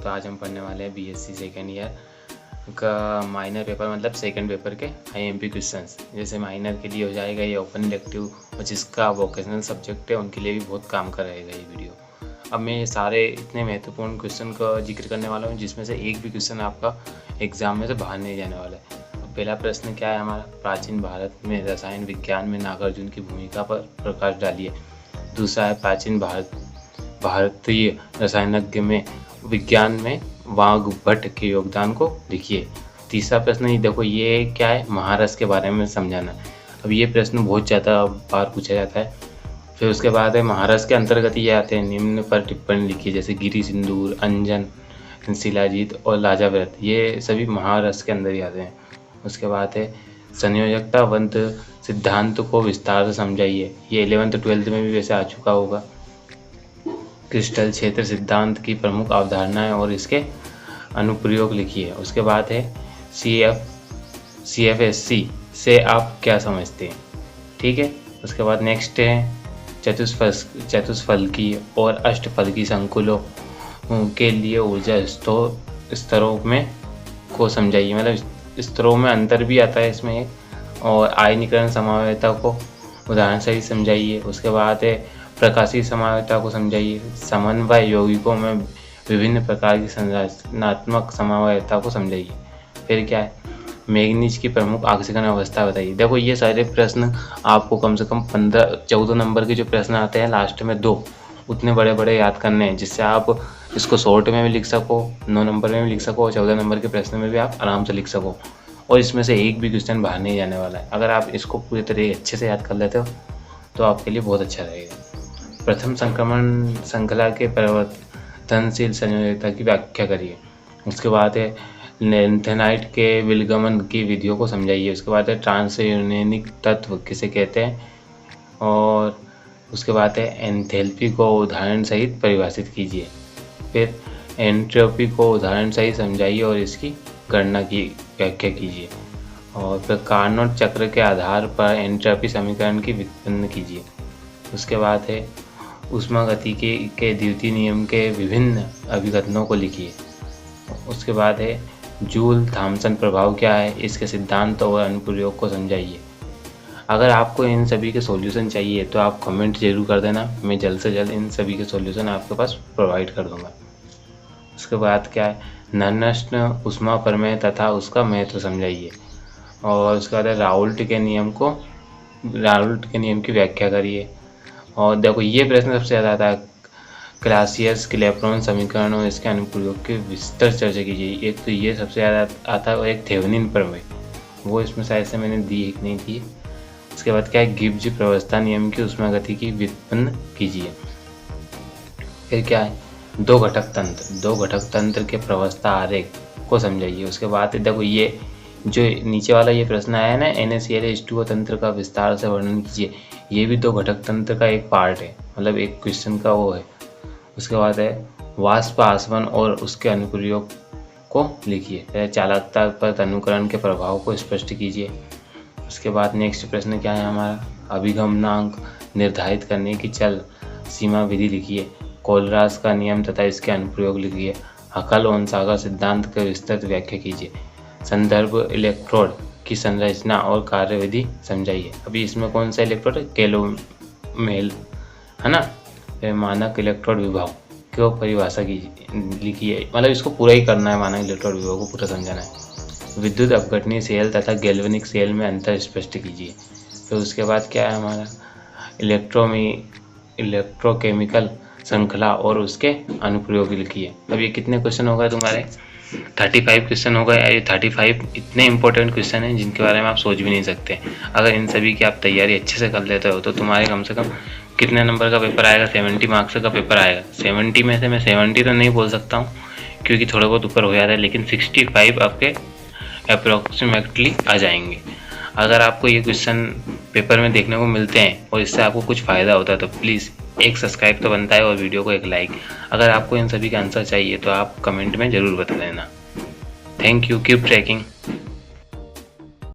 तो आज हम पढ़ने वाले हैं बीएससी सेकेंड ईयर का माइनर पेपर, मतलब सेकंड पेपर के आईएमपी क्वेश्चंस। जैसे माइनर के लिए हो जाएगा ये ओपन इलेक्टिव, और जिसका वोकेशनल सब्जेक्ट है उनके लिए भी बहुत काम का रहेगा ये वीडियो। अब मैं ये सारे इतने महत्वपूर्ण क्वेश्चन का जिक्र करने वाला हूँ जिसमें से एक भी क्वेश्चन आपका एग्जाम में से बाहर नहीं जाने वाला है। अब पहला प्रश्न क्या है हमारा, प्राचीन भारत में रसायन विज्ञान में नागार्जुन की भूमिका पर प्रकाश डालिए। दूसरा है प्राचीन भारतीय रसायनज्ञ में विज्ञान में वाघभट्ट के योगदान को लिखिए। तीसरा प्रश्न ही देखो, ये क्या है, महारस के बारे में समझाना। अब ये प्रश्न बहुत ज़्यादा बार पूछा जाता है। फिर उसके बाद है महारस के अंतर्गत ये आते हैं, निम्न पर टिप्पणी लिखिए। जैसे गिरी सिंदूर, अंजन, शिलाजीत और लाजाव्रत, ये सभी महारस के अंदर ही आते हैं। उसके बाद है संयोजकतावंत सिद्धांत को विस्तार से समझाइए। ये 11th 12th में भी वैसे आ चुका होगा। क्रिस्टल क्षेत्र सिद्धांत की प्रमुख अवधारणाएं और इसके अनुप्रयोग लिखिए। उसके बाद है CFSC से आप क्या समझते हैं, ठीक है। उसके बाद नेक्स्ट है चतुष्फलकी और अष्टफलकी संकुलों के लिए ऊर्जा स्तरों में को समझाइए। मतलब स्तरों में अंतर भी आता है इसमें एक, और आयनीकरण समावयता को उदाहरण सहित समझाइए। उसके बाद है प्रकाशीय समावयता को समझाइए। समन्वय यौगिकों में विभिन्न प्रकार की संरचनात्मक समावयता को समझाइए। फिर क्या है, मैग्नीज की प्रमुख ऑक्सीकरण अवस्था बताइए। देखो ये सारे प्रश्न आपको कम से कम 15-14 नंबर के जो प्रश्न आते हैं लास्ट में 2, उतने बड़े बड़े याद करने हैं, जिससे आप इसको शॉर्ट में भी लिख सको, 9 नंबर में भी लिख सको, और 14 नंबर के प्रश्न में भी आप आराम से लिख सको। और इसमें से एक भी क्वेश्चन बाहर नहीं जाने वाला है। अगर आप इसको पूरी तरह अच्छे से याद कर लेते हो तो आपके लिए बहुत अच्छा रहेगा। प्रथम संक्रमण श्रृंखला के परिवर्तनशील संयोजकता की व्याख्या करिए। उसके बाद है लैंथेनाइट के विलगमन की विधियों को समझाइए। उसके बाद है ट्रांसयूरेनिक तत्व किसे कहते हैं, और उसके बाद है एंथैल्पी को उदाहरण सहित परिभाषित कीजिए। फिर एंट्रोपी को उदाहरण सहित समझाइए और इसकी गणना की व्याख्या कीजिए। और फिर कार्नोट चक्र के आधार पर एंट्रोपी समीकरण की व्युत्पन्न कीजिए। उसके बाद है ऊष्मागतिकी के द्वितीय नियम के विभिन्न अभिकथनों को लिखिए। उसके बाद है जूल थॉमसन प्रभाव क्या है, इसके सिद्धांत और अनुप्रयोग को समझाइए। अगर आपको इन सभी के सॉल्यूशन चाहिए तो आप कमेंट जरूर कर देना, मैं जल्द से जल्द इन सभी के सॉल्यूशन आपके पास प्रोवाइड कर दूंगा। उसके बाद क्या है, नन्नष्ट ऊष्मा प्रमेय तथा उसका महत्व समझाइए। और उसके बाद है राउल्ट के नियम की व्याख्या करिए। और देखो ये प्रश्न सबसे ज़्यादा आता है, क्लासियस क्लेपेरॉन समीकरण और इसके अनुप्रयोग की विस्तार चर्चा कीजिए। एक तो ये सबसे ज़्यादा आता है, और एक थेवेनिन प्रमेय, वो इसमें शायद से मैंने दी एक नहीं दी। उसके बाद क्या है, गिब्स प्रवस्था नियम की ऊष्मागतिकी व्युत्पन्न कीजिए। फिर क्या है, दो घटक तंत्र के प्रवस्था आरेख को समझाइए। उसके बाद देखो ये जो नीचे वाला ये प्रश्न आया है ना, NaCl तंत्र का विस्तार से वर्णन कीजिए। ये भी 2 घटक तंत्र का एक पार्ट है, मतलब एक क्वेश्चन का वो है। उसके बाद है वाष्प आसवन और उसके अनुप्रयोग को लिखिए। फिर चालकता पर तनुकरण के प्रभाव को स्पष्ट कीजिए। उसके बाद नेक्स्ट प्रश्न क्या है हमारा, अभिगमनांक निर्धारित करने की चल सीमा विधि लिखिए। कोलरास का नियम तथा इसके अनुप्रयोग लिखिए। हकल और सागर सिद्धांत की विस्तृत व्याख्या कीजिए। संदर्भ इलेक्ट्रोड की संरचना और कार्यविधि समझाइए। अभी इसमें कौन सा इलेक्ट्रोड है, कैलोमेल है ना। फिर मानक इलेक्ट्रोड विभाग को परिभाषा लिखिए, मतलब इसको पूरा ही करना है, मानक इलेक्ट्रोड विभाग को पूरा समझाना है। विद्युत अपघटनीय सेल तथा गैल्वेनिक सेल में अंतर स्पष्ट कीजिए। फिर उसके बाद क्या है हमारा, इलेक्ट्रोकेमिकल श्रृंखला और उसके अनुप्रयोग लिखिए। अब ये कितने क्वेश्चन हो गए तुम्हारे, 35 क्वेश्चन हो गए। ये 35 इतने इंपॉर्टेंट क्वेश्चन हैं जिनके बारे में आप सोच भी नहीं सकते। अगर इन सभी की आप तैयारी अच्छे से कर लेते हो तो तुम्हारे कम से कम कितने नंबर का पेपर आएगा, 70 मार्क्स का पेपर आएगा। 70 में से मैं 70 तो नहीं बोल सकता हूँ क्योंकि थोड़ा बहुत ऊपर हो जाता है, लेकिन 65 आपके अप्रोक्सीमेटली आ जाएंगे। अगर आपको ये क्वेश्चन पेपर में देखने को मिलते हैं और इससे आपको कुछ फ़ायदा होता है तो प्लीज़ एक सब्सक्राइब तो बनता है और वीडियो को एक लाइक। अगर आपको इन सभी का आंसर चाहिए तो आप कमेंट में ज़रूर बता देना। Thank you, keep trekking.